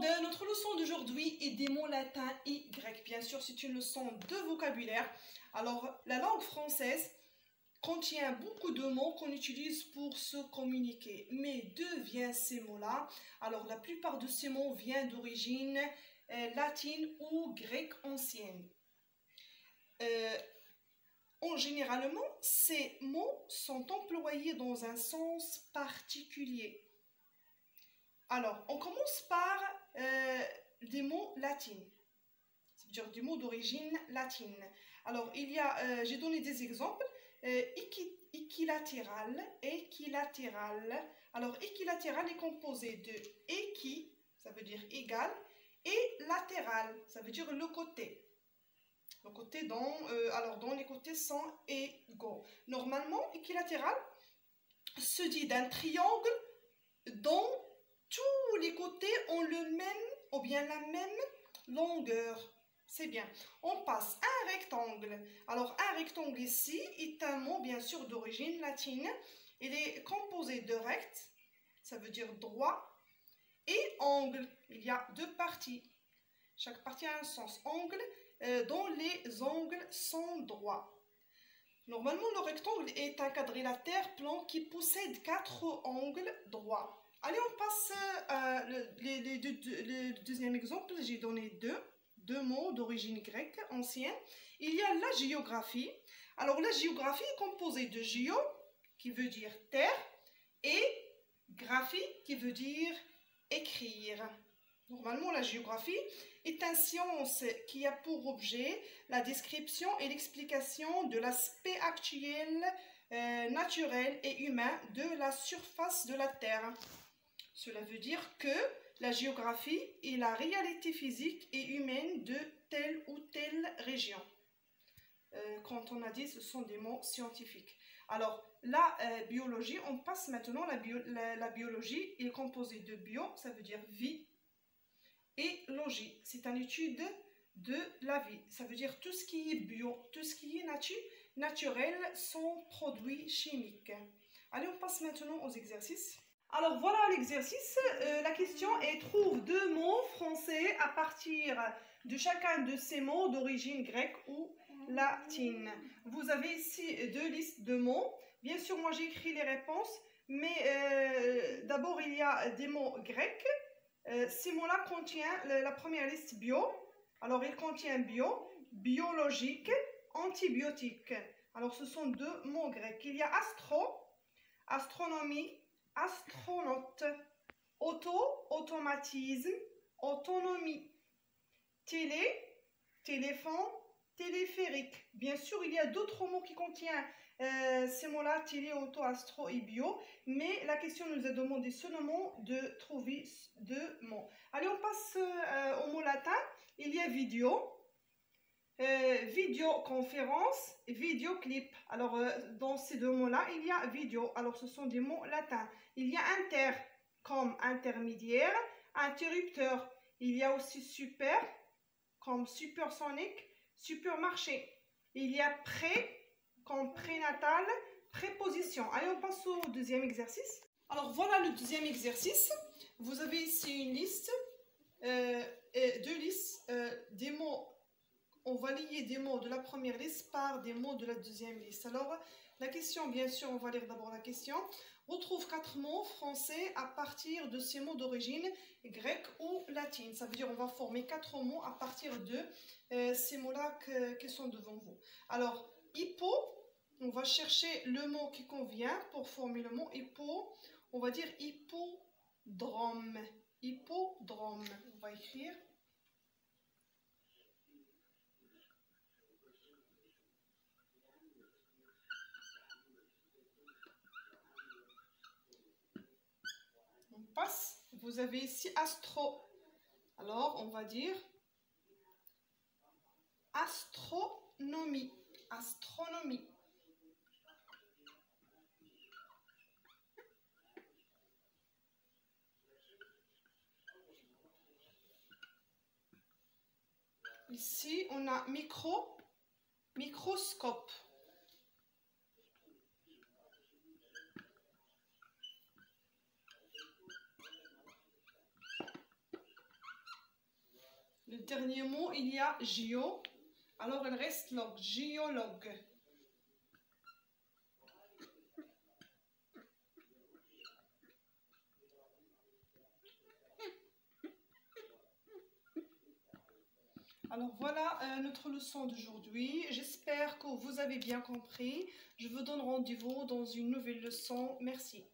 monde, notre leçon d'aujourd'hui est des mots latins et grecs. Bien sûr, c'est une leçon de vocabulaire. Alors, la langue française contient beaucoup de mots qu'on utilise pour se communiquer. Mais d'où viennent ces mots-là? Alors, la plupart de ces mots viennent d'origine latine ou grecque ancienne. Généralement, ces mots sont employés dans un sens particulier. Alors, on commence par des mots latins, c'est-à-dire des mots d'origine latine. Alors, j'ai donné des exemples. Équilatéral, équilatéral. Alors, équilatéral est composé de équi, ça veut dire égal, et latéral, ça veut dire le côté. Le côté dont les côtés sont égaux. Normalement, équilatéral se dit d'un triangle dont tous les côtés ont la même longueur. C'est bien. On passe à un rectangle. Alors, un rectangle ici est un mot, bien sûr, d'origine latine. Il est composé de recte, ça veut dire droit, et angle. Il y a deux parties. Chaque partie a un sens. Angle, dont les angles sont droits. Normalement, le rectangle est un quadrilatère plan qui possède 4 angles droits. Allez, on passe le deuxième exemple. J'ai donné deux mots d'origine grecque ancienne. Il y a la géographie. Alors, la géographie est composée de géo, qui veut dire terre, et graphie, qui veut dire écrire. Normalement, la géographie est une science qui a pour objet la description et l'explication de l'aspect actuel, naturel et humain de la surface de la Terre. Cela veut dire que la géographie est la réalité physique et humaine de telle ou telle région. Quand on a dit, ce sont des mots scientifiques. Alors, la biologie, on passe maintenant, la biologie est composée de bio, ça veut dire vie, et logie, c'est une étude de la vie. Ça veut dire tout ce qui est bio, tout ce qui est naturel sans produits chimiques. Allez, on passe maintenant aux exercices. Alors voilà l'exercice. La question est: trouve deux mots français à partir de chacun de ces mots d'origine grecque ou latine. Vous avez ici deux listes de mots. Bien sûr, moi j'ai écrit les réponses, mais d'abord il y a des mots grecs. Ces mots-là contiennent la première liste bio. Alors, il contient bio, biologique, antibiotique. Alors, ce sont deux mots grecs. Il y a astro, astronomie, astronaute, auto, automatisme, autonomie, télé, téléphone, téléphérique. Bien sûr, il y a d'autres mots qui contiennent ces mots-là, télé, auto, astro et bio, mais la question nous a demandé seulement de trouver deux mots. Allez, on passe au mot latin. Il y a vidéo, vidéoconférence, vidéoclip. Alors, dans ces deux mots-là, il y a vidéo. Alors, ce sont des mots latins. Il y a inter, comme intermédiaire, interrupteur. Il y a aussi super, comme supersonique, supermarché. Il y a pré, comme prénatal, préposition. Allez, on passe au deuxième exercice. Alors, voilà le deuxième exercice. Vous avez ici une liste, deux listes des mots. On va lier des mots de la première liste par des mots de la deuxième liste. Alors, la question, bien sûr, on va lire d'abord la question. Retrouve 4 mots français à partir de ces mots d'origine grecque ou latine. Ça veut dire on va former 4 mots à partir de ces mots-là qui sont devant vous. Alors, hippo, on va chercher le mot qui convient pour former le mot hippo. On va dire hippodrome. Hippodrome. On va écrire. On passe. Vous avez ici astro. Alors, on va dire astronomie. Astronomie. Ici, on a microscope. Le dernier mot, il y a géo. Alors, il reste log, géologue. Alors voilà notre leçon d'aujourd'hui. J'espère que vous avez bien compris. Je vous donne rendez-vous dans une nouvelle leçon. Merci.